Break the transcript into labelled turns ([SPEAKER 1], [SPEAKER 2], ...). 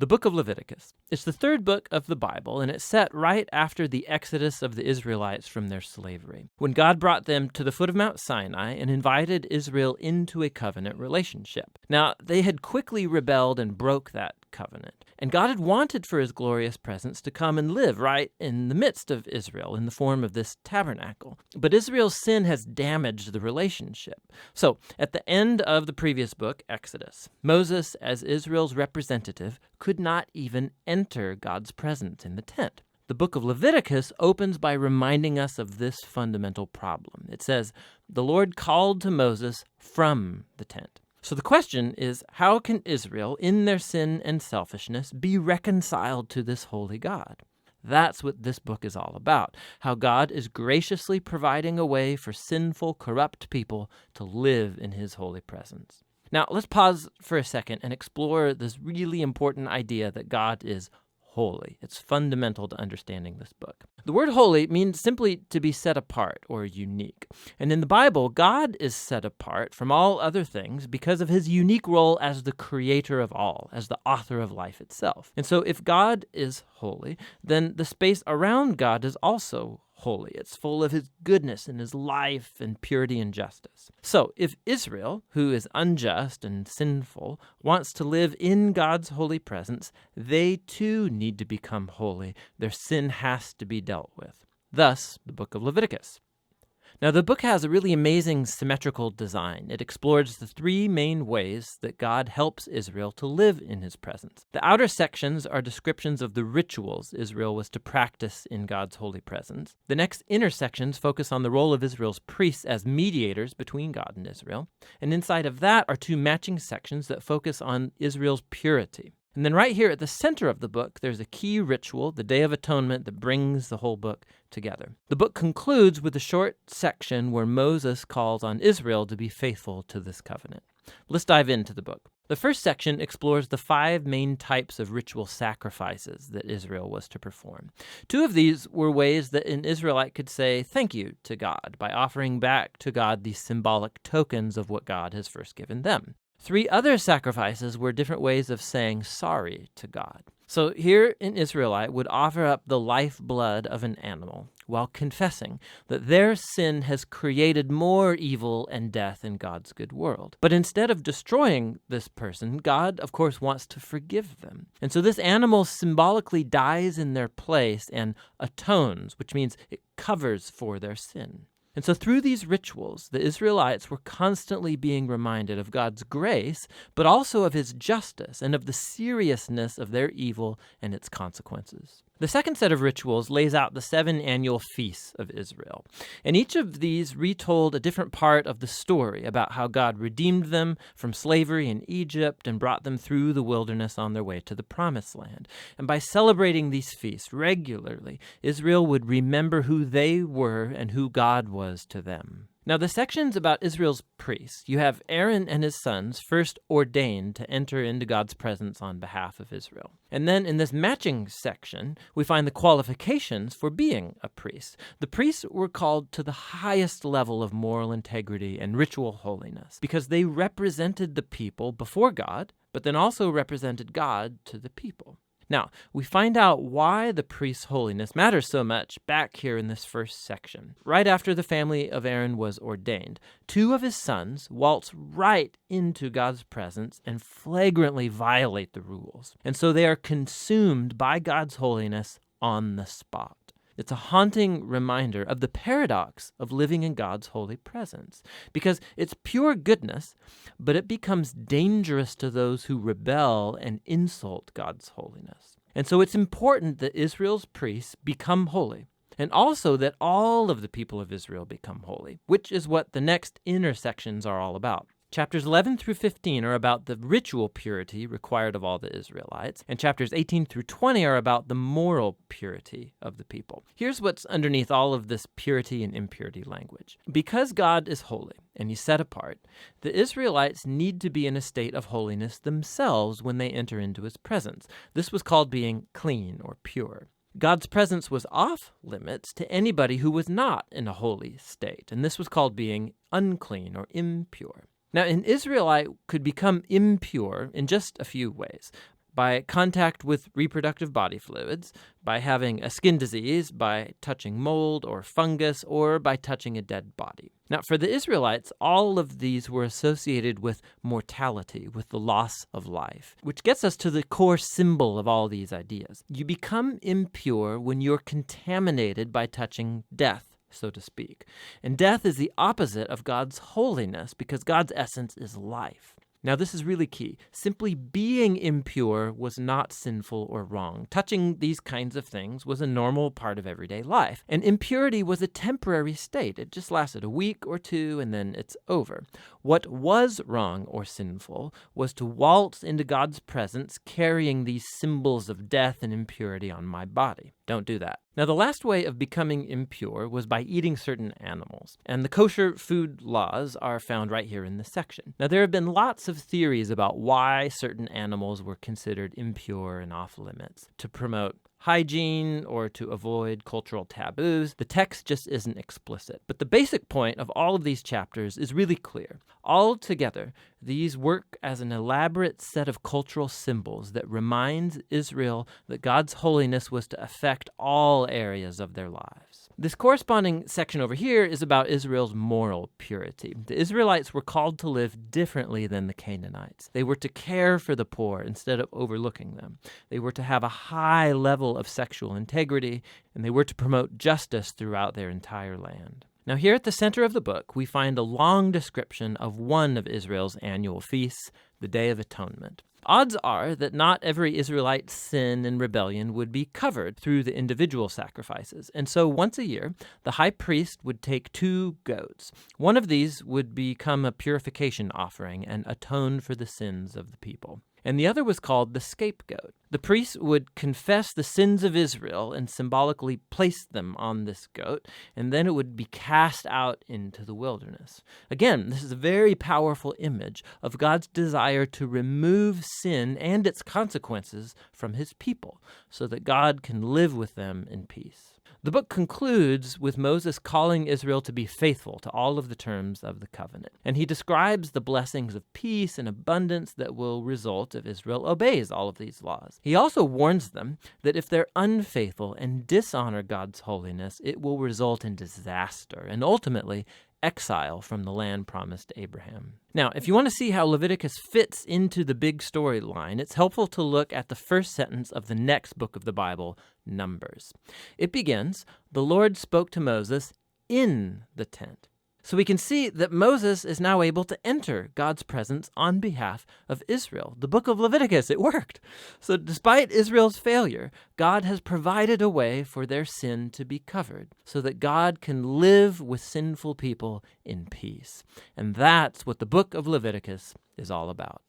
[SPEAKER 1] The book of Leviticus. It's the third book of the Bible, and it's set right after the exodus of the Israelites from their slavery, when God brought them to the foot of Mount Sinai and invited Israel into a covenant relationship. Now, they had quickly rebelled and broke that covenant, and God had wanted for his glorious presence to come and live right in the midst of Israel in the form of this tabernacle. But Israel's sin has damaged the relationship. So, at the end of the previous book, Exodus, Moses, as Israel's representative, could not even enter God's presence in the tent. The book of Leviticus opens by reminding us of this fundamental problem. It says, "The Lord called to Moses from the tent." So the question is, how can Israel, in their sin and selfishness, be reconciled to this holy God? That's what this book is all about, how God is graciously providing a way for sinful, corrupt people to live in his holy presence. Now, let's pause for a second and explore this really important idea that God is holy. It's fundamental to understanding this book. The word holy means simply to be set apart or unique. And in the Bible, God is set apart from all other things because of his unique role as the creator of all, as the author of life itself. And so if God is holy, then the space around God is also holy. It's full of his goodness and his life and purity and justice. So if Israel, who is unjust and sinful, wants to live in God's holy presence, they too need to become holy. Their sin has to be dealt with. Thus, the book of Leviticus. Now, the book has a really amazing symmetrical design. It explores the three main ways that God helps Israel to live in his presence. The outer sections are descriptions of the rituals Israel was to practice in God's holy presence. The next inner sections focus on the role of Israel's priests as mediators between God and Israel. And inside of that are two matching sections that focus on Israel's purity. And then right here at the center of the book, there's a key ritual, the Day of Atonement, that brings the whole book together. The book concludes with a short section where Moses calls on Israel to be faithful to this covenant. Let's dive into the book. The first section explores the 5 main types of ritual sacrifices that Israel was to perform. 2 of these were ways that an Israelite could say thank you to God by offering back to God these symbolic tokens of what God has first given them. 3 other sacrifices were different ways of saying sorry to God. So here an Israelite would offer up the lifeblood of an animal while confessing that their sin has created more evil and death in God's good world. But instead of destroying this person, God, of course, wants to forgive them. And so this animal symbolically dies in their place and atones, which means it covers for their sin. And so through these rituals, the Israelites were constantly being reminded of God's grace, but also of his justice and of the seriousness of their evil and its consequences. The second set of rituals lays out the 7 annual feasts of Israel. And each of these retold a different part of the story about how God redeemed them from slavery in Egypt and brought them through the wilderness on their way to the Promised Land. And by celebrating these feasts regularly, Israel would remember who they were and who God was to them. Now, the sections about Israel's priests, you have Aaron and his sons first ordained to enter into God's presence on behalf of Israel. And then in this matching section, we find the qualifications for being a priest. The priests were called to the highest level of moral integrity and ritual holiness because they represented the people before God, but then also represented God to the people. Now, we find out why the priest's holiness matters so much back here in this first section. Right after the family of Aaron was ordained, 2 of his sons waltz right into God's presence and flagrantly violate the rules. And so they are consumed by God's holiness on the spot. It's a haunting reminder of the paradox of living in God's holy presence, because it's pure goodness, but it becomes dangerous to those who rebel and insult God's holiness. And so it's important that Israel's priests become holy, and also that all of the people of Israel become holy, which is what the next inner sections are all about. Chapters 11 through 15 are about the ritual purity required of all the Israelites, and chapters 18 through 20 are about the moral purity of the people. Here's what's underneath all of this purity and impurity language. Because God is holy and he's set apart, the Israelites need to be in a state of holiness themselves when they enter into his presence. This was called being clean or pure. God's presence was off limits to anybody who was not in a holy state, and this was called being unclean or impure. Now, an Israelite could become impure in just a few ways. by contact with reproductive body fluids, by having a skin disease, by touching mold or fungus, or by touching a dead body. Now, for the Israelites, all of these were associated with mortality, with the loss of life, which gets us to the core symbol of all these ideas. You become impure when you're contaminated by touching death, so to speak. And death is the opposite of God's holiness because God's essence is life. Now, this is really key. Simply being impure was not sinful or wrong. Touching these kinds of things was a normal part of everyday life. And impurity was a temporary state. It just lasted a week or two, and then it's over. What was wrong or sinful was to waltz into God's presence carrying these symbols of death and impurity on my body. Don't do that. Now, the last way of becoming impure was by eating certain animals, and the kosher food laws are found right here in this section. Now, there have been lots of theories about why certain animals were considered impure and off limits. To promote hygiene or to avoid cultural taboos, the text just isn't explicit. But the basic point of all of these chapters is really clear. Altogether, these work as an elaborate set of cultural symbols that reminds Israel that God's holiness was to affect all areas of their lives. This corresponding section over here is about Israel's moral purity. The Israelites were called to live differently than the Canaanites. They were to care for the poor instead of overlooking them. They were to have a high level of sexual integrity, and they were to promote justice throughout their entire land. Now, here at the center of the book, we find a long description of one of Israel's annual feasts, the Day of Atonement. Odds are that not every Israelite's sin and rebellion would be covered through the individual sacrifices. And so once a year, the high priest would take 2 goats. One of these would become a purification offering and atone for the sins of the people. And the other was called the scapegoat. The priest would confess the sins of Israel and symbolically place them on this goat, and then it would be cast out into the wilderness. Again, this is a very powerful image of God's desire to remove sin and its consequences from his people so that God can live with them in peace. The book concludes with Moses calling Israel to be faithful to all of the terms of the covenant. And he describes the blessings of peace and abundance that will result if Israel obeys all of these laws. He also warns them that if they're unfaithful and dishonor God's holiness, it will result in disaster and ultimately exile from the land promised to Abraham. Now, if you want to see how Leviticus fits into the big storyline, it's helpful to look at the first sentence of the next book of the Bible, Numbers. It begins, "The Lord spoke to Moses in the tent." So we can see that Moses is now able to enter God's presence on behalf of Israel. The book of Leviticus, it worked. So despite Israel's failure, God has provided a way for their sin to be covered so that God can live with sinful people in peace. And that's what the book of Leviticus is all about.